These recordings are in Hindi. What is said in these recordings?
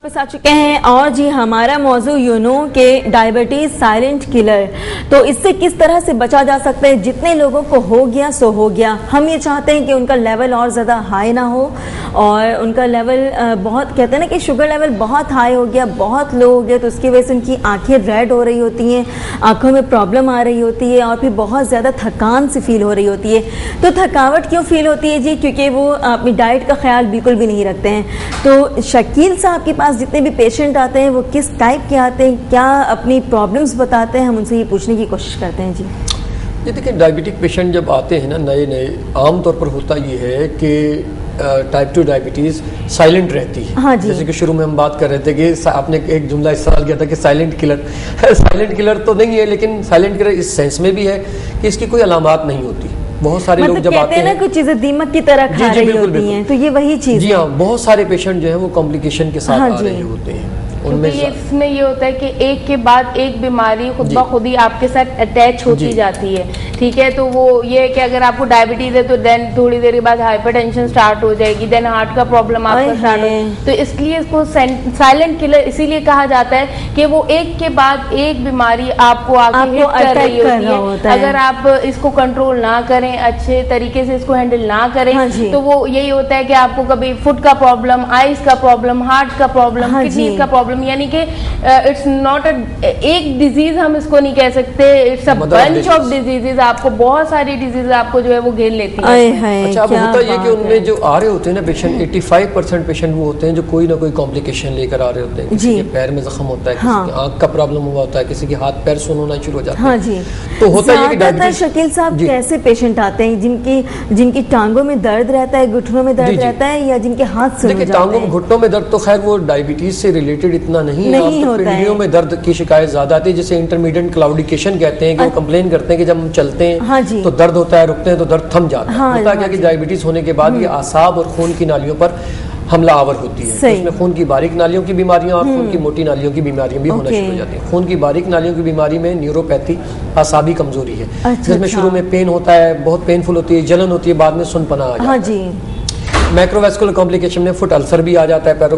वापस आ चुके हैं और जी हमारा मौजू यूनो के डायबिटीज साइलेंट किलर। तो इससे किस तरह से बचा जा सकता है। जितने लोगों को हो गया सो हो गया। हम ये चाहते हैं कि उनका लेवल और ज़्यादा हाई ना हो और उनका लेवल बहुत, कहते हैं ना कि शुगर लेवल बहुत हाई हो गया, बहुत लो हो गया, तो उसकी वजह से उनकी आंखें रेड हो रही होती हैं, आंखों में प्रॉब्लम आ रही होती है और फिर बहुत ज़्यादा थकान सी फील हो रही होती है। तो थकावट क्यों फील होती है जी? क्योंकि वो अपनी डाइट का ख्याल बिल्कुल भी नहीं रखते हैं। तो शकील साहब के पास जितने भी पेशेंट आते हैं वो किस टाइप के आते हैं, क्या अपनी प्रॉब्लम्स बताते हैं, हम उनसे ये पूछने की कोशिश करते हैं जी। ये देखिए, डायबिटिक पेशेंट जब आते हैं ना नए आम तौर पर होता ये है कि टाइप 2 डायबिटीज़ साइलेंट रहती है। हाँ जी। जैसे कि शुरू में हम बात कर रहे थे कि आपने एक जुमला इस्तेमाल किया था कि साइलेंट किलर साइलेंट किलर तो नहीं है, लेकिन साइलेंट किलर इस सेंस में भी है कि इसकी कोई अलामात नहीं होती। बहुत सारे लोग जब आते हैं ना कुछ चीजें दीमक की तरह खा रही होती हैं, तो ये वही चीज। जी हाँ, बहुत सारे पेशेंट जो है वो कॉम्प्लिकेशन के साथ आ रहे होते हैं। उनमें इसमें ये होता है कि एक के बाद एक बीमारी खुद ब खुद ही आपके साथ अटैच होती जाती है। ठीक है, तो वो ये है कि अगर आपको डायबिटीज है तो देन थोड़ी देर के बाद हाइपरटेंशन स्टार्ट हो जाएगी, देन हार्ट का प्रॉब्लम आपका स्टार्ट हो। तो इसलिए इसको साइलेंट किलर इसीलिए कहा जाता है कि वो एक के बाद एक बीमारी आपको आगे हिट कर रही होती है। अगर आप इसको कंट्रोल ना करें, अच्छे तरीके से इसको हैंडल ना करें, तो वो यही होता है कि आपको कभी फुट का प्रॉब्लम, आइज का प्रॉब्लम, हार्ट का प्रॉब्लम, किडनी का प्रॉब्लम, यानी कि इट्स नॉट एक डिजीज हम इसको नहीं कह सकते, it's a bunch of diseases. आपको बहुत सारी डिजीज आपको जो है वो घेर लेती है। अच्छा, अब होता है कि उनमें जो आ रहे होते हैं ना पेशेंट, 85% पेशेंट वो होते हैं जो कोई ना कोई कॉम्प्लिकेशन लेकर आ रहे होते हैं। किसी के पैर में जख्म होता है, किसी की आंख का प्रॉब्लम हुआ होता है, किसी के हाथ पैर सुन होना शुरू हो जाता है। हाँ जी। तो होता है कि डायबिटीज। शकील साहब, कैसे पेशेंट आते हैं जिनकी टांगों में दर्द रहता है, घुटनों में दर्द रहता है, या जिनके हाथ से? देखिए, टांगों में घुटनों में दर्द तो खैर वो डायबिटीज से रिलेटेड इतना नहीं होता है। में दर्द की शिकायत ज्यादा आती है, जिसे इंटरमीडिएट क्लाउडिकेशन कहते हैं कि वो कंप्लेन करते हैं कि जब हम चलते हैं तो दर्द होता है, रुकते हैं तो दर्द थम जाता है। होता है क्या कि डायबिटीज होने के बाद ये आसाब और खून की नालियों पर हमला आवर होती है। तो इसमें खून की बारीक नालियों की बीमारियां और खून की मोटी नालियों की बीमारियां भी होना शुरू हो जाती हैं। खून की बारीक नालियों की बीमारी में न्यूरोपैथी, आसाबी कमजोरी है, जिसमें शुरू में पेन होता है, बहुत पेनफुल होती है, जलन होती है, बाद में सुनपना आ जाता है। मैक्रोवेस्कुलर कॉम्प्लिकेशन में फुट अल्सर भी आ जाता है।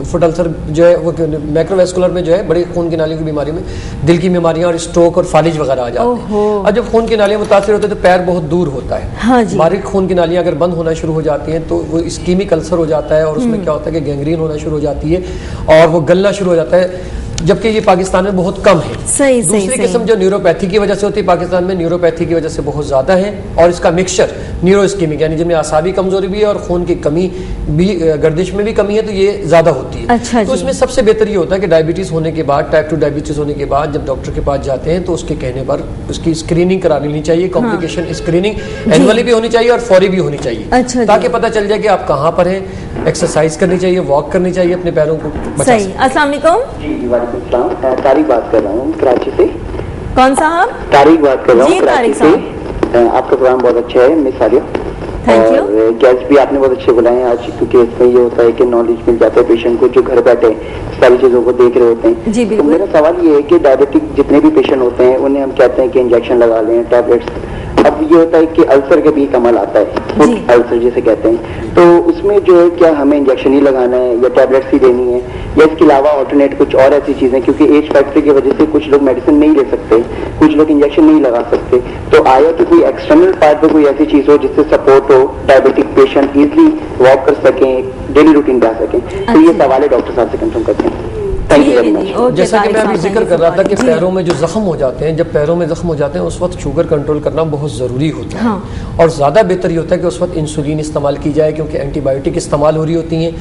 फुट अल्सर जो है वो मैक्रोवेस्कुलर में जो है बड़ी खून की नालियों की बीमारी में दिल की बीमारियां और स्ट्रोक और फालिज वगैरह आ जाते हैं। और जब खून की नालियां मुतासिर होती है तो पैर बहुत दूर होता है। हाँ जी। बारीक खून की नालियां अगर बंद होना शुरू हो जाती हैं तो वो इस्कीमिक अल्सर हो जाता है और उसमें क्या होता है कि गैंग्रीन होना शुरू हो जाती है और वो गलना शुरू हो जाता है, जबकि ये पाकिस्तान में बहुत कम है। दूसरी किस्म जो न्यूरोपैथी की वजह से होती है पाकिस्तान में, न्यूरोपैथी की वजह से बहुत ज्यादा है और इसका मिक्सचर न्यूरोइस्कीमिक यानी जिनमें आसाबी कमजोरी भी है और खून की कमी भी, गर्दिश में भी कमी है, तो ये ज्यादा होती है। अच्छा, तो इसमें सबसे बेहतर ये होता है कि डायबिटीज होने के बाद, टाइप 2 डायबिटीज होने के बाद जब डॉक्टर के पास जाते हैं तो उसके कहने पर उसकी स्क्रीनिंग करा लेनी चाहिए। कॉम्प्लिकेशन स्क्रीनिंग एनुअली भी होनी चाहिए और फौरी भी होनी चाहिए, ताकि पता चल जाए कि आप कहाँ पर हैं। एक्सरसाइज करनी चाहिए, वॉक करनी चाहिए, अपने पैरों को बचा सही। अस्सलाम वालेकुम। तारिक बात कर रहा हूँ कराची से। कौन साहब? तारिक बात कर रहा हूँ कराची से। आपका प्रोग्राम बहुत अच्छा है मिस आलिया, और गेस्ट भी आपने बहुत अच्छे बुलाए हैं आज, क्योंकि इसमें ये होता है कि नॉलेज मिल जाता है पेशेंट को जो घर बैठे सारी चीजों को देख रहे होते हैं। जी, तो मेरा सवाल ये है कि डायबिटिक जितने भी पेशेंट होते हैं उन्हें हम कहते हैं कि इंजेक्शन लगा लें, टैबलेट्स। अब ये होता है कि अल्सर का भी कमल आता है, फुट अल्सर जिसे कहते हैं, तो उसमें जो है क्या हमें इंजेक्शन ही लगाना है या टैबलेट्स ही देनी है, या इसके अलावा ऑल्टरनेट कुछ और ऐसी चीजें, क्योंकि एज फैक्टर की वजह से कुछ लोग मेडिसिन नहीं ले सकते, कुछ लोग इंजेक्शन नहीं लगा सकते, तो आया तो कोई एक्सटर्नल पार्ट पे कोई ऐसी चीज हो जिससे सपोर्ट हो, डायबिटिक पेशेंट इजिली वॉक कर सकें, डेली रूटीन पे आ सकें। तो ये सवाल है, डॉक्टर साहब से कंफर्म करते हैं। जैसा कि मैं अभी जिक्र कर रहा था कि पैरों में जो जख्म हो जाते हैं, जब पैरों में जख्म हो जाते हैं उस वक्त शुगर कंट्रोल करना बहुत ज़रूरी होता है। और ज़्यादा बेहतर ये होता है कि उस वक्त इंसुलिन इस्तेमाल की जाए, क्योंकि एंटीबायोटिक इस्तेमाल हो रही होती हैं,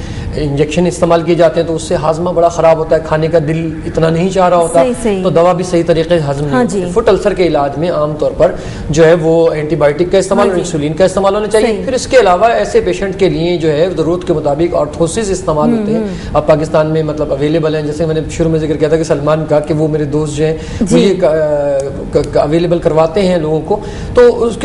इंजेक्शन इस्तेमाल किए जाते हैं, तो उससे हाजमा बड़ा ख़राब होता है, खाने का दिल इतना नहीं चाह रहा होता, तो दवा भी सही तरीके से हजम नहीं होती। फुट अल्सर के इलाज में आमतौर पर जो है वो एंटीबायोटिक का इस्तेमाल और इंसुलिन का इस्तेमाल होना चाहिए। फिर इसके अलावा ऐसे पेशेंट के लिए जो है ज़रूरत के मुताबिक ऑर्थोसिस इस्तेमाल होते हैं। अब पाकिस्तान में मतलब अवेलेबल हैं, जैसे मैंने शुरू में जिक्र किया था कि सलमान का कि वो मेरे दोस्त जो हैं वो ये अवेलेबल करवाते हैं लोगों को, तो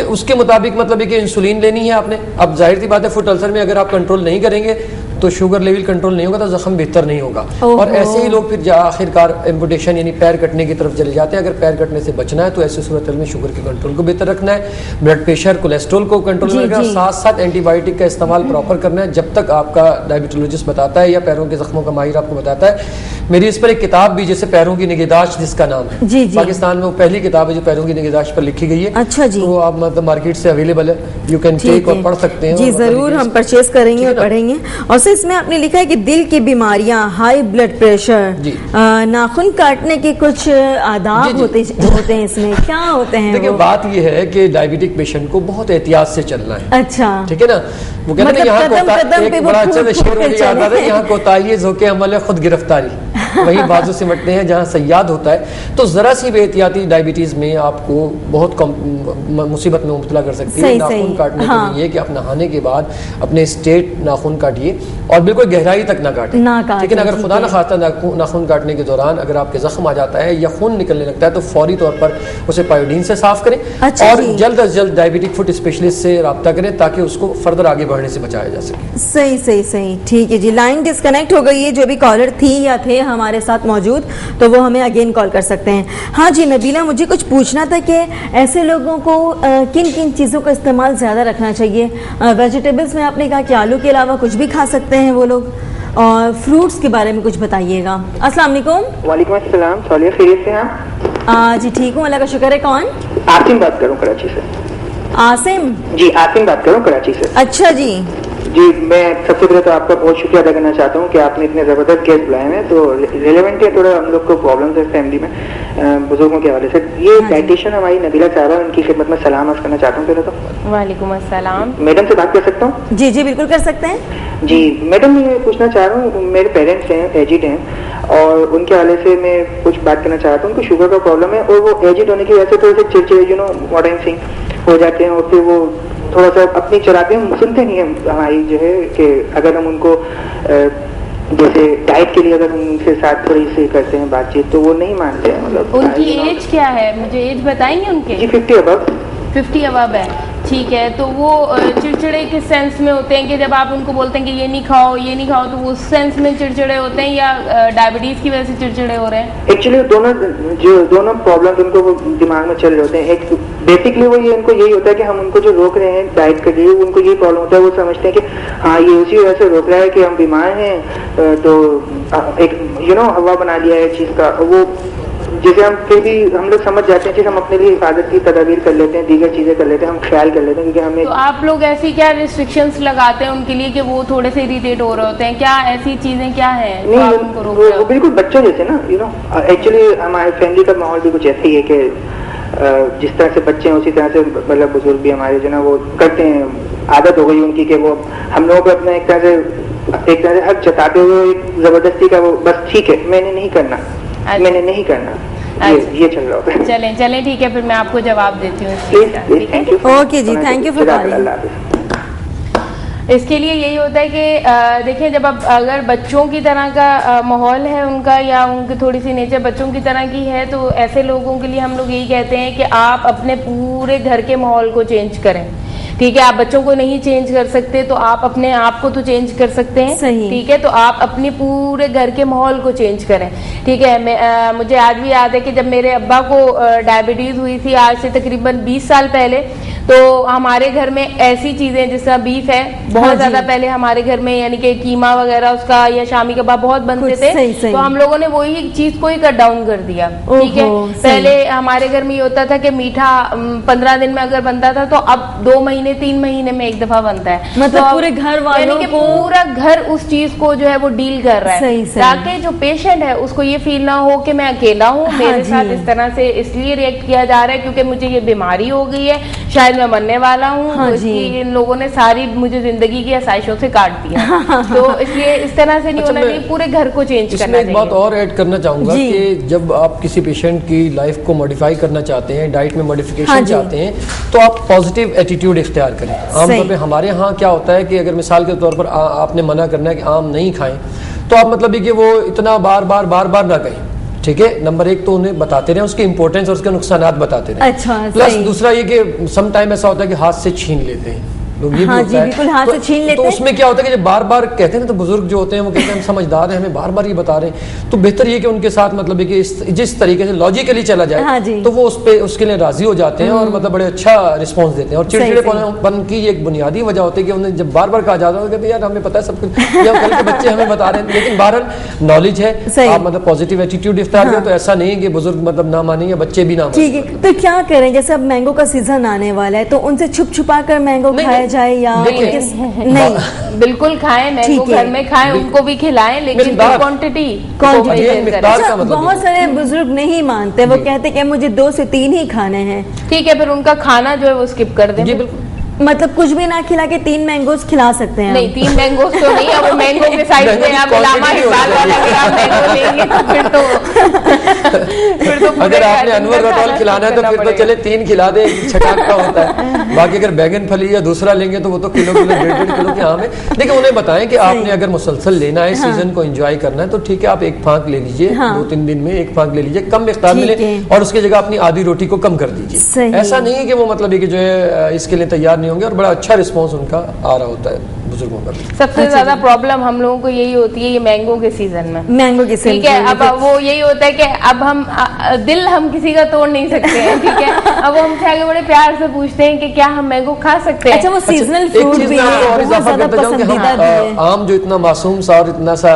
उसके मुताबिक मतलब है कि इंसुलिन लेनी है आपने। अब जाहिर सी बात है फुट अल्सर में अगर आप कंट्रोल नहीं करेंगे तो शुगर लेवल कंट्रोल नहीं होगा तो जख्म बेहतर नहीं होगा। और ऐसे ही लोग फिर आखिरकार एम्पुटेशन यानी पैर कटने की तरफ चले जाते हैं। अगर पैर कटने से बचना है तो ऐसी सूरत में शुगर के कंट्रोल को बेहतर रखना है, ब्लड प्रेशर कोलेस्ट्रॉल को कंट्रोल में रखना है, साथ साथ एंटीबायोटिक का इस्तेमाल प्रॉपर करना है जब तक आपका डायबिटोलॉजिस्ट बताता है या पैरों के जख्मों का माहिर आपको बताता है। मेरी इस पर एक किताब भी जैसे पैरों की निगहदाश्त जिसका नाम है, पाकिस्तान में वो पहली किताब है जो पैरों की निगहदाश्त पर लिखी गई है। अच्छा जी, तो आप मतलब मार्केट से अवेलेबल है, यू कैन टेक और पढ़ सकते हैं। जी जरूर हम परचेज करेंगे और पढ़ेंगे। और सर इसमें आपने लिखा है कि दिल की बीमारियां, हाई ब्लड प्रेशर, नाखून काटने के कुछ आदाब होते हैं, इसमें क्या होते हैं? देखिए बात ये है कि डायबिटिक पेशेंट को बहुत एहतियात से चलना है। अच्छा, ठीक है ना, वो कहते हैं यहाँ बड़ा अच्छा शेर मुझे याद आता है, यहाँ कोताही ज़ोक़े अमल है खुद गिरफ्तारी, वही बाजू सिमटते हैं जहाँ सयाद होता है। तो जरा सी भी एहतियाती डायबिटीज में आपको बहुत मुसीबत में मुब्तला कर सकती है। नाखून काटने के लिए कि आप नहाने के बाद अपने स्ट्रेट नाखून काटिए और बिल्कुल गहराई तक ना काटें। लेकिन अगर खुदा न खास्ता नाखून काटने के दौरान अगर आपके जख्म आ जाता है या खून निकलने लगता है तो फौरी तौर पर उसे पायोडीन से साफ करें और जल्द अज जल्द डायबिटिक फुट स्पेशलिस्ट से रब्ता करें ताकि उसको फर्दर आगे बढ़ने से बचाया जा सके। सही, ठीक है जी। लाइन डिस्कनेक्ट हो गई है, जो भी कॉलर थी या थे हमारे साथ मौजूद, तो वो हमें अगेन कॉल कर सकते हैं। हाँ जी नबीला, मुझे कुछ पूछना था कि ऐसे लोगों को किन किन चीज़ों का इस्तेमाल ज़्यादा रखना चाहिए? वेजिटेबल्स में आपने कहा कि आलू के अलावा कुछ भी खा सकते हैं वो लोग, और फ्रूट्स के बारे में कुछ बताइएगा। अस्सलाम वालेकुम। वालेकुम अस्सलाम, सोलिया खैरियत से हैं? जी ठीक हूँ, अल्लाह का शुक्र है। कौन? आसिम बात करूँ कराची से। आसिम जी, आसिम बात करूँ कराची से। अच्छा जी मैं सबसे पहले तो आपका बहुत शुक्रिया अदा करना चाहता हूँ कि आपने इतने ज़बरदस्त केस बुलाए हैं, तो रिलेवेंट है। थोड़ा हम लोग को प्रॉब्लम्स है फैमिली में बुजुर्गों के हवाले से। ये डाइटिशियन हमारी नबीला साहब है, उनकी खिदमत में सलाम अर्ज करना चाहता हूँ। पहले तो वालेकुम अस्सलाम। मैडम से बात कर सकता हूँ? जी बिल्कुल कर सकते हैं। जी मैडम, मैं पूछना चाह रहा हूँ, मेरे पेरेंट्स हैं, एजिड हैं, और उनके हवाले से मैं कुछ बात करना चाहता हूँ। उनको शुगर का प्रॉब्लम है और वो एजिड होने की वजह से थोड़े से चिड़चिड़े मॉडर्न सिंह हो जाते हैं और फिर वो थोड़ा सा अपनी चलाते हैं, सुनते नहीं है हमारी जो है कि अगर हम उनको जैसे डाइट के लिए अगर हम उनके साथ थोड़ी सी करते हैं बातचीत तो वो नहीं मानते हैं। मतलब उनकी एज क्या है, मुझे एज बताएंगे उनके? जी 50 अबव। 50 अबव है, ठीक है। तो वो चिड़चिड़े किस सेंस में होते हैं कि जब आप उनको बोलते हैं कि ये नहीं खाओ ये नहीं खाओ, तो वो उस सेंस में चिड़चिड़े होते हैं या डायबिटीज की वजह से चिड़चिड़े हो रहे हैं? एक्चुअली दोनों प्रॉब्लम उनको वो दिमाग में चल रहे होते हैं। एक बेसिकली वो ये उनको यही होता है कि हम उनको जो रोक रहे हैं डाइट के लिए, उनको ये प्रॉब्लम होता है, वो समझते हैं कि हाँ ये उसी वजह से रोक रहा है कि हम बीमार हैं, तो एक हवा बना लिया है चीज का। वो जैसे हम फिर भी हम लोग समझ जाते हैं कि हम अपने लिए हिफाजत की तदाबीर कर लेते हैं, दीगर चीजें कर लेते हैं, हम ख्याल कर लेते हैं, क्योंकि हमें। तो आप लोग ऐसी क्या रिस्ट्रिक्शंस लगाते हैं उनके लिए कि वो थोड़े से इरिटेट हो रहे होते हैं? क्या ऐसी चीजें क्या है जो आप उनको रोक रहे हो? वो बिल्कुल बच्चों जैसे ना, एक्चुअली हमारे फैमिली का माहौल भी कुछ ऐसा ही है कि जिस तरह से बच्चे हैं उसी तरह से मतलब बुजुर्ग भी हमारे जो ना वो करते हैं। आदत हो गई उनकी कि वो हम लोगों को अपना एक तरह से हक जताते हुए एक जबरदस्ती का वो बस ठीक है मैंने नहीं करना, मैंने नहीं करना, ये चल रहा है। चलें ठीक है, फिर मैं आपको जवाब देती हूँ। ओके जी, थैंक यू फॉर कॉलिंग। इसके लिए यही होता है कि देखिए जब अब अगर बच्चों की तरह का माहौल है उनका या उनकी थोड़ी सी नेचर बच्चों की तरह की है, तो ऐसे लोगों के लिए हम लोग यही कहते हैं कि आप अपने पूरे घर के माहौल को चेंज करें। ठीक है, आप बच्चों को नहीं चेंज कर सकते तो आप अपने आप को तो चेंज कर सकते हैं। ठीक है, तो आप अपने पूरे घर के माहौल को चेंज करें। ठीक है, मुझे आज भी याद है कि जब मेरे अब्बा को डायबिटीज हुई थी आज से तकरीबन 20 साल पहले, तो हमारे घर में ऐसी चीजें जिस तरह बीफ है बहुत ज्यादा पहले हमारे घर में, यानी कि कीमा वगैरह उसका या शामी कबाब बहुत बनते थे, तो हम लोगों ने वही चीज को ही कट डाउन कर दिया। ठीक है, पहले हमारे घर में ये होता था कि मीठा 15 दिन में अगर बनता था तो अब 2 महीने 3 महीने में एक दफा बनता है। मतलब तो पूरे घर वालों यानी कि पूरा घर उस चीज को जो है वो डील कर रहा है, ताकि जो पेशेंट है उसको ये फील ना हो कि मैं अकेला हूँ, मेरे साथ इस तरह से इसलिए रिएक्ट किया जा रहा है क्योंकि मुझे ये बीमारी हो गई है, शायद मैं मरने वाला हूँ। इन लोगों ने सारी मुझे जिंदगी की आसाइशों से काट दिया। तो इसलिए इस तरह से नहीं होना चाहिए, पूरे घर को चेंज करना चाहिए। एक बात और ऐड करना चाहूंगा कि जब आप किसी पेशेंट की लाइफ को मॉडिफाई करना चाहते हैं, डाइट में मॉडिफिकेशन चाहते हैं, तो आप पॉजिटिव एटीट्यूड इख्तियार करें। आमतौर पर हमारे यहाँ क्या होता है कि अगर मिसाल के तौर पर आपने मना करना है कि आम नहीं खाएं, तो आप मतलब कि वो इतना बार बार ना कहें। ठीक है, नंबर 1 तो उन्हें बताते रहे उसके इंपॉर्टेंस और उसके नुकसानात बताते रहे। अच्छा, प्लस दूसरा ये कि सम टाइम ऐसा होता है कि हाथ से छीन लेते हैं। लोग ये भी होता है, बिल्कुल हाथ से छीन लेते हैं। तो उसमें क्या होता है कि जब बार बार कहते हैं ना, तो बुजुर्ग जो होते हैं वो कहते हैं हम समझदार हैं, हमें बार बार ये बता रहे हैं, तो बेहतर ये कि उनके साथ मतलब है कि जिस तरीके से लॉजिकली चला जाए तो वो उसके लिए राजी हो जाते हैं और मतलब बड़े अच्छा रिस्पॉन्स देते हैं। और चिड़चिड़ेपन की एक बुनियादी वजह होती है कि उन्हें जब बार बार कहा जाता है कि यार हमें पता है सब कुछ, या कल के बच्चे हमें बता रहे हैं, लेकिन बहरहाल नॉलेज है, आप मतलब पॉजिटिव एटीट्यूड इख्तियार करें, तो ऐसा नहीं है कि बुजुर्ग मतलब ना माने या बच्चे भी ना माने। ठीक है, तो क्या करें, जैसे अब मैंगो का सीजन आने वाला है, तो उनसे छुप छुपा कर मैंगो खाया जाए या नहीं? बिल्कुल खाएं, मैंगो घर में खाएं, उनको भी खिलाएं, लेकिन क्वांटिटी। बहुत सारे बुजुर्ग नहीं मानते, वो कहते कि मुझे 2 से 3 ही खाने हैं। ठीक है, फिर उनका खाना जो है वो स्किप कर दें। मतलब कुछ भी ना खिला के 3 मैंगोस खिला सकते हैं? नहीं, 3 मैंगोस तो नहीं, अब वो मैंगो के साइज में आप इलामा इकबाल वाला अगर आप मैंगो लेंगे तो फिर तो अगर आपने अनवर रटौल खिलाना है तो फिर तो चले 3 खिला दे, छटाक का होता है। बाकी अगर बैगन फली या दूसरा लेंगे तो वो तो किलो 1.5 किलो के आम है। लेकिन उन्हें बताएं कि आपने अगर मुसलसल लेना है, सीजन को एंजॉय करना है, तो ठीक है, आप 1 फांक ले लीजिए, 2-3 दिन में 1 फांक ले लीजिए, कम मिकदार में लें, और उसकी जगह अपनी आधी रोटी को कम कर दीजिए। ऐसा नहीं है कि वो मतलब जो है इसके लिए तैयार नहीं होंगे, और बड़ा अच्छा रिस्पॉन्स उनका आ रहा होता है बुजुर्गों का। सबसे ज्यादा प्रॉब्लम हम लोगों को यही होती है ये मैंगो के सीजन में। मैंगो के सीजन, ठीक है, अब वो यही होता है कि अब हम दिल हम किसी का तोड़ नहीं सकते हैं, ठीक है, अब वो हमसे आगे बड़े प्यार से पूछते हैं कि क्या हम मैंगो खा सकते हैं। अच्छा, वो सीजनल फ्रूट भी है, बहुत ज्यादा पसंदीदा भी है। आम जो इतना मासूम सा और इतना सा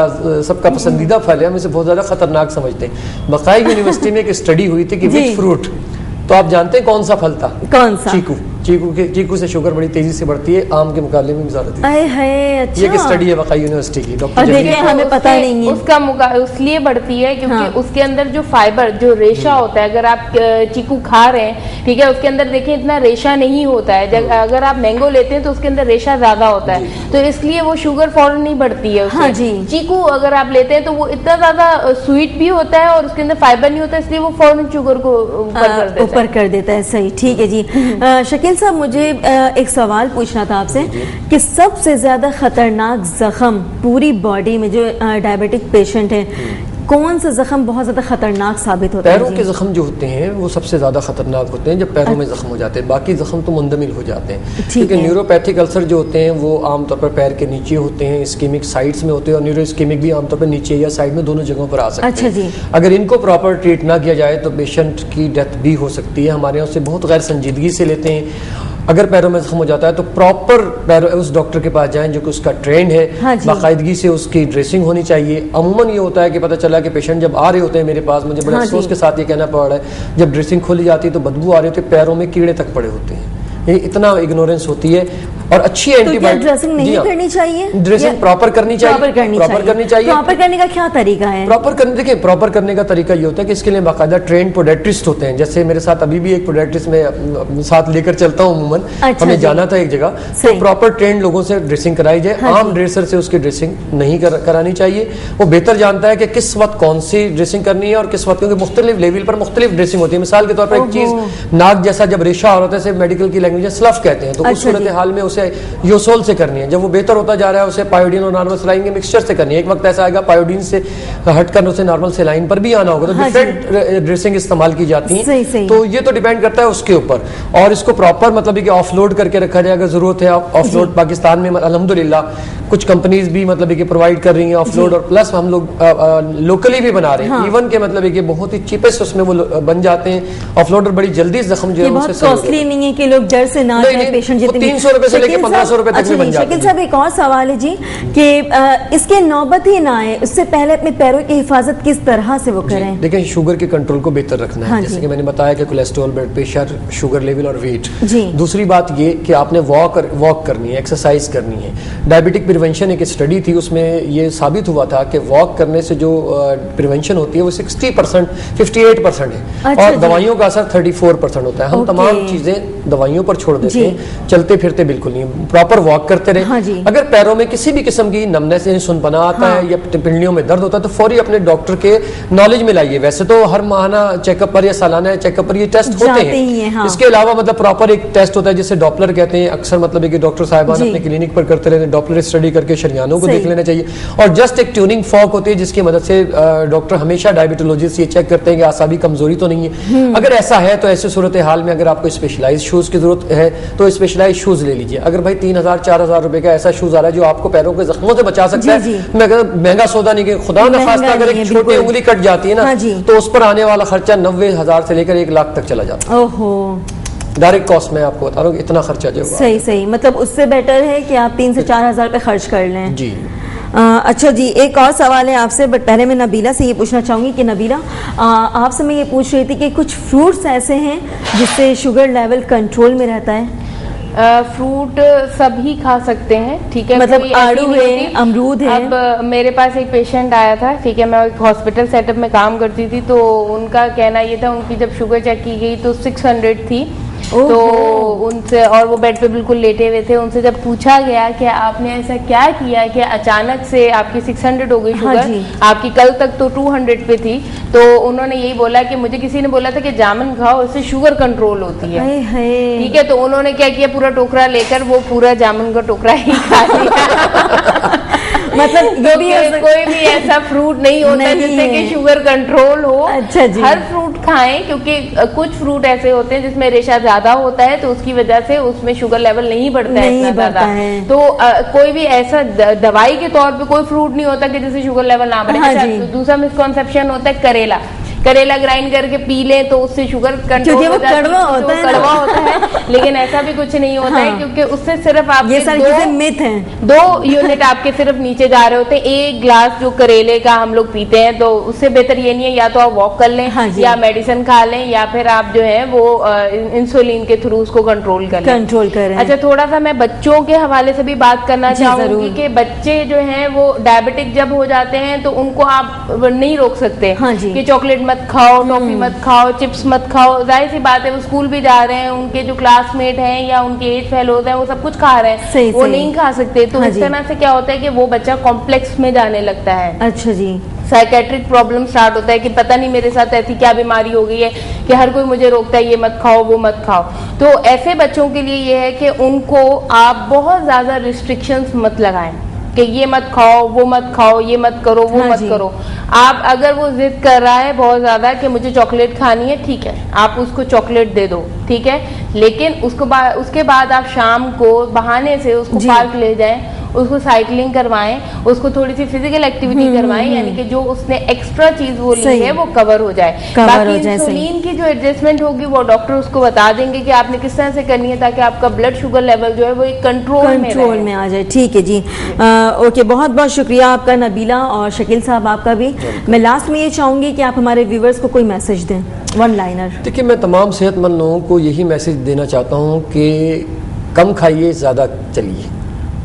सबका पसंदीदा फल है, हम इसे बहुत ज्यादा खतरनाक समझते हैं। बकाई यूनिवर्सिटी में एक स्टडी हुई थी कि विच फ्रूट, तो आप जानते हैं कौन सा फल था? कौन सा? चीकू से शुगर बड़ी तेजी से बढ़ती है, आम के मुकाबले में ज्यादा तेजी। अच्छा। ये एक स्टडी है वकाई यूनिवर्सिटी की, डॉक्टर हमें पता नहीं है उसका इसलिए बढ़ती है क्योंकि उसके अंदर जो फाइबर, जो रेशा होता है, अगर आप चीकू खा रहे हैं, ठीक है, उसके अंदर देखिए इतना रेशा नहीं होता है। अगर आप मैंगो लेते हैं तो उसके अंदर रेशा ज्यादा होता है, तो इसलिए वो शुगर फौरन नहीं बढ़ती है उससे। चीकू अगर आप लेते हैं तो वो इतना ज्यादा स्वीट भी होता है और उसके अंदर फाइबर नहीं होता, इसलिए वो फौरन शुगर को ऊपर कर देता है। सही, ठीक है जी। शकील साहब, मुझे एक सवाल पूछना था आपसे कि सबसे ज्यादा खतरनाक जख्म पूरी बॉडी में जो डायबिटिक पेशेंट है, कौन सा जख्म बहुत ज्यादा खतरनाक साबित होता है? पैरों के जख्म जो होते हैं वो सबसे ज्यादा खतरनाक होते हैं जब पैरों में जख्म हो जाते हैं, बाकी जख्म तो मुंदमिल हो जाते हैं। क्योंकि न्यूरोपैथिक अल्सर जो होते हैं वो आमतौर पर पैर के नीचे होते हैं, इस्कीमिक साइड्स में होते हैं, और न्यूरो इस्कीमिक भी आमतौर पर नीचे या साइड में, दोनों जगहों पर आ सकते हैं। अच्छा जी। अगर इनको प्रॉपर ट्रीट ना किया जाए तो पेशेंट की डेथ भी हो सकती है। हमारे यहाँ उसे बहुत गैर संजीदगी से लेते हैं। अगर पैरों में जख्म हो जाता है तो प्रॉपर पैरों उस डॉक्टर के पास जाएं जो कि उसका ट्रेंड है, बाकायदगी से उसकी ड्रेसिंग होनी चाहिए। अमूमन ये होता है कि पता चला कि पेशेंट जब आ रहे होते हैं मेरे पास, मुझे बड़े अफसोस के साथ ये कहना पड़ रहा है, जब ड्रेसिंग खोली जाती है तो बदबू आ रही होती है, पैरों में कीड़े तक पड़े होते हैं। ये इतना इग्नोरेंस होती है। और अच्छी एंटीबायोटिक ड्रेसिंग नहीं करनी चाहिए, ड्रेसिंग प्रॉपर करनी चाहिए। प्रॉपर करने का क्या तरीका है? देखिए, प्रॉपर करने का तरीका ये होता है कि इसके लिए बाकायदा ट्रेंड पोडियाट्रिस्ट होते हैं। जैसे मेरे साथ अभी भी एक पोडियाट्रिस्ट में साथ लेकर चलता हूँ अमूमन। हमें जाना था एक जगह, तो प्रॉपर ट्रेंड लोगों से ड्रेसिंग कराई जाए। आम ड्रेसर से उसकी ड्रेसिंग नहीं करानी चाहिए। वो बेहतर जानता है कि किस वक्त कौन सी ड्रेसिंग करनी है और किस वक्त, क्योंकि मुख्तलिफ लेवल पर मुख्तलिफ ड्रेसिंग होती है। मिसाल के तौर पर एक चीज नाक जैसा जब रेशा हो रहा है, मेडिकल की लैंग्वेज में स्लफ कहते हैं, तो उस सूरत हाल में उसे योसोल से करनी है। जब वो बेहतर होता जा रहा है उसे पायोडीन और नॉर्मल सेलाइन के मिक्सचर से करनी है। एक वक्त ऐसा आएगा पायोडीन से हटकर उसे नॉर्मल सेलाइन पर भी आना होगा, तो डिफरेंट ड्रेसिंग इस्तेमाल की जाती है। तो ये तो डिपेंड करता है उसके ऊपर। और इसको प्रॉपर मतलब कि ऑफलोड करके रखा जाए अगर जरूरत है। ऑफलोड पाकिस्तान में अल्हम्दुलिल्लाह कुछ कंपनीज भी मतलब कि प्रोवाइड कर रही हैं ऑफलोड, और प्लस हम लोग लोकली भी बना रहे हैं। इवन के मतलब कि बहुत ही चीपेस्ट उसमें वो बन जाते हैं ऑफलोड, और बड़ी जल्दी जख्म जो है बहुत कॉस्टली नहीं है कि लोग डर से ना जाए पेशेंट। 300 रुपए से लेकर 1500 रुपए तक बन जाते हैं। शकील साहब, एक और सवाल है जी कि इसके नौबत ही ना आए उससे पहले अपने पैरों की हिफाजत किस तरह से वो करें? देखिए, शुगर के कंट्रोल को बेहतर रखना है। जैसे कि मैंने बताया कि cholesterol, blood pressure, sugar level और वेट। दूसरी बात ये कि आपने वॉक करनी है, एक्सरसाइज करनी है। डायबिटिक प्रिवेंशन एक स्टडी थी, उसमें ये साबित हुआ था कि वॉक करने से जो प्रिवेंशन होती है वो 60%, 58% है। और दवाइयों का असर 34% होता है। हम तमाम चीजें दवाइयों पर छोड़ देते हैं, चलते फिरते बिल्कुल नहीं, प्रॉपर वॉक करते रहे। अगर पैरों में किसी भी किस्म की नमनेस, सुनपना आता है या पिंडलियों में दर्द होता है तो फौरी अपने डॉक्टर के नॉलेज में लाइए। वैसे तो हर माहाना चेकअप पर या सालाना चेकअप पर ये टेस्ट होते हैं। इसके अलावा मतलब प्रॉपर एक टेस्ट होता है जिसे डॉपलर कहते हैं। अक्सर मतलब कि डॉक्टर साहिबान अपने क्लिनिक पर करते रहते हैं, डॉपलर स्टडी करके शरियानों को देख लेना चाहिए। और जस्ट एक ट्यूनिंग फॉक होती है जिसकी मदद से डॉक्टर हमेशा डायबिटोलॉजिस्ट ये चेक करते हैं कि आसाबी कमजोरी तो नहीं है। अगर ऐसा है तो ऐसे सूरत हाल में अगर आपको स्पेशलाइज्ड शूज की जरूरत है तो स्पेशलाइज्ड शूज ले लीजिए। अगर भाई 3,000-4,000 रुपए का ऐसा शूज आ रहा है जो आपको पैरों के जख्मों से बचा सकता है, मैं कहता महंगा सौदा नहीं, खुदा न खास्ता अगर एक छोटी उंगली कट जाती है ना तो उस पर आने वाला खर्चा 90,000 से लेकर 1 लाख तक चला जाता है। ओहो, डायरेक्ट कॉस्ट में आपको बता रहा हूँ इतना खर्चा जो सही, मतलब उससे बेटर है कि आप 3 से 4,000 रुपए खर्च कर लें जी। अच्छा जी, एक और सवाल है आपसे, बट पहले मैं नबीला से ये पूछना चाहूँगी कि नबीला, आपसे मैं ये पूछ रही थी कि कुछ फ्रूट्स ऐसे हैं जिससे शुगर लेवल कंट्रोल में रहता है? फ्रूट सभी खा सकते हैं, ठीक है, मतलब आड़ू है, अमरूद है। अब मेरे पास एक पेशेंट आया था, ठीक है, मैं एक हॉस्पिटल सेटअप में काम करती थी, तो उनका कहना ये था, उनकी जब शुगर चेक की गई तो 600 थी, तो उनसे, और वो बेड पे बिल्कुल लेटे हुए थे, उनसे जब पूछा गया कि आपने ऐसा क्या किया कि अचानक से आपकी 600 हो गई शुगर, आपकी कल तक तो 200 पे थी, तो उन्होंने यही बोला कि मुझे किसी ने बोला था कि जामुन खाओ, इससे शुगर कंट्रोल होती है, ठीक है, तो उन्होंने क्या किया, पूरा टोकरा लेकर वो पूरा जामुन का टोकरा ही खा लिया। मतलब कोई भी ऐसा फ्रूट नहीं होता जिससे कि शुगर कंट्रोल हो। अच्छा जी। हर फ्रूट खाएं, क्योंकि कुछ फ्रूट ऐसे होते हैं जिसमें रेशा ज्यादा होता है, तो उसकी वजह से उसमें शुगर लेवल नहीं बढ़ता है इतना ज्यादा। तो कोई भी ऐसा दवाई के तौर पे कोई फ्रूट नहीं होता कि जिससे शुगर लेवल ना बढ़े। हाँ, तो दूसरा मिसकॉन्सेप्शन होता है करेला ग्राइंड करके पी ले तो उससे शुगर कंट्रोल हो जाती है, कड़वा होता है, लेकिन ऐसा भी कुछ नहीं होता है, क्योंकि उससे सिर्फ आप ये सारी चीजें मिथ हैं। 2 यूनिट आपके सिर्फ नीचे जा रहे होते हैं। 1 ग्लास जो करेले का हम लोग पीते हैं, तो उससे बेहतर ये नहीं है, या तो आप वॉक कर लें, या मेडिसिन खा लें, या फिर आप जो है वो इंसुलिन के थ्रू उसको कंट्रोल करें। अच्छा, थोड़ा सा मैं बच्चों के हवाले से भी बात करना चाहूंगी कि बच्चे जो है वो डायबिटिक जब हो जाते हैं तो उनको आप नहीं रोक सकते कि चॉकलेट मत खाओ, टॉफी मत खाओ, चिप्स मत खाओ। जाहिर सी बात है, वो स्कूल भी जा रहे हैं, उनके जो क्लासमेट हैं या उनके एज फेलोज हैं वो सब कुछ खा रहे हैं, वो नहीं खा सकते। तो इस तरह से क्या होता है कि वो बच्चा कॉम्प्लेक्स में जाने लगता है। अच्छा जी। साइकेट्रिक प्रॉब्लम स्टार्ट होता है कि पता नहीं मेरे साथ ऐसी क्या बीमारी हो गई है कि हर कोई मुझे रोकता है, ये मत खाओ, वो मत खाओ। तो ऐसे बच्चों के लिए ये है कि उनको आप बहुत ज्यादा रिस्ट्रिक्शंस मत लगाएं कि ये मत खाओ, वो मत खाओ, ये मत करो, वो मत करो। आप अगर वो जिद कर रहा है बहुत ज्यादा कि मुझे चॉकलेट खानी है, ठीक है, आप उसको चॉकलेट दे दो, ठीक है, लेकिन उसके बाद आप शाम को बहाने से उसको पार्क ले जाएं, उसको साइकिलिंग करवाएं, उसको थोड़ी सी फिजिकल एक्टिविटी करवाएं, यानी कि जो उसने एक्स्ट्रा चीज वो ली है वो कवर हो जाए। बाकी इंसुलिन की जो एडजस्टमेंट होगी वो डॉक्टर उसको बता देंगे कि आपने किस तरह से करनी है ताकि आपका ब्लड शुगर लेवल जो है वो एक कंट्रोल में आ जाए। ठीक है जी, ओके, बहुत बहुत शुक्रिया आपका नबीला और शकील साहब आपका भी। मैं लास्ट में ये चाहूंगी कि आप हमारे व्यूवर्स को कोई मैसेज दें, 1 लाइनर। देखिए, मैं तमाम सेहतमंद लोगों को यही मैसेज देना चाहता हूँ कि कम खाइए, ज़्यादा चलिए,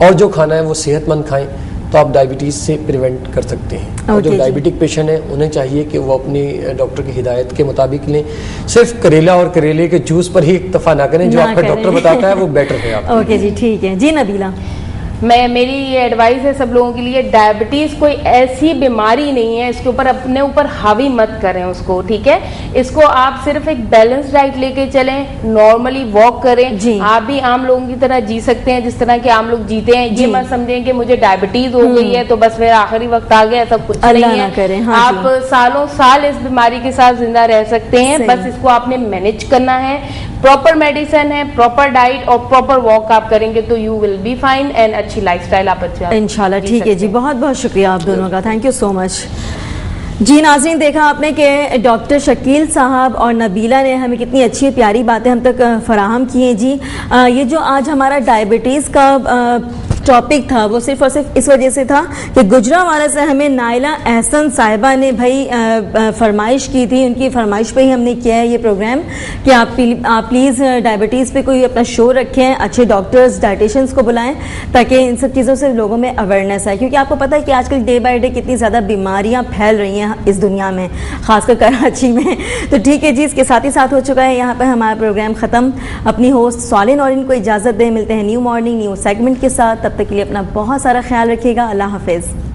और जो खाना है वो सेहतमंद खाएं, तो आप डायबिटीज़ से प्रिवेंट कर सकते हैं। और जो डायबिटिक पेशेंट है उन्हें चाहिए कि वो अपनी डॉक्टर की हिदायत के मुताबिक लें। सिर्फ करेला और करेले के जूस पर ही इक्तफा ना करें, जो आपका डॉक्टर बताता है वो बेटर है आपके। ओके जी, ठीक है जी। नबीला, मेरी ये एडवाइस है सब लोगों के लिए, डायबिटीज कोई ऐसी बीमारी नहीं है, इसके ऊपर अपने ऊपर हावी मत करें उसको, ठीक है। इसको आप सिर्फ एक बैलेंस डाइट लेके चलें, नॉर्मली वॉक करें, आप भी आम लोगों की तरह जी सकते हैं जिस तरह के आम लोग जीते हैं। ये मत समझें कि मुझे डायबिटीज हो गई है तो बस मेरा आखिरी वक्त आ गया, सब कुछ नहीं है। आप सालों साल इस बीमारी के साथ जिंदा रह सकते हैं, बस इसको आपने मैनेज करना है। प्रॉपर मेडिसिन है, प्रॉपर डाइट और प्रॉपर वॉक आप करेंगे तो you will be fine and अच्छी लाइफस्टाइल आप इंशाल्लाह। ठीक है जी, बहुत बहुत शुक्रिया आप दोनों का, थैंक यू सो मच। जी नाज़रीन, देखा आपने कि डॉक्टर शकील साहब और नबीला ने हमें कितनी अच्छी प्यारी बातें हम तक फराहम की हैं जी। ये जो आज हमारा डायबिटीज़ का टॉपिक था वो सिर्फ और सिर्फ इस वजह से था कि गुजरांवाला से हमें नाइला एहसन साहिबा ने भाई फरमाइश की थी, उनकी फरमाइश पे ही हमने किया है ये प्रोग्राम कि आप प्लीज़ डायबिटीज़ पे कोई अपना शो रखें, अच्छे डॉक्टर्स डाइटिशियंस को बुलाएं ताकि इन सब चीज़ों से लोगों में अवेयरनेस आए, क्योंकि आपको पता है कि आजकल डे बाई डे कितनी ज़्यादा बीमारियाँ फैल रही हैं इस दुनिया में, खासकर कराची में। तो ठीक है जी, इसके साथ ही साथ हो चुका है यहाँ पर हमारा प्रोग्राम ख़त्म। अपनी होस्ट सालिन और इनको इजाज़त दें, मिलते हैं न्यू मॉर्निंग न्यू सेगमेंट के साथ। तब तक के लिए अपना बहुत सारा ख्याल रखिएगा। अल्लाह हाफिज़।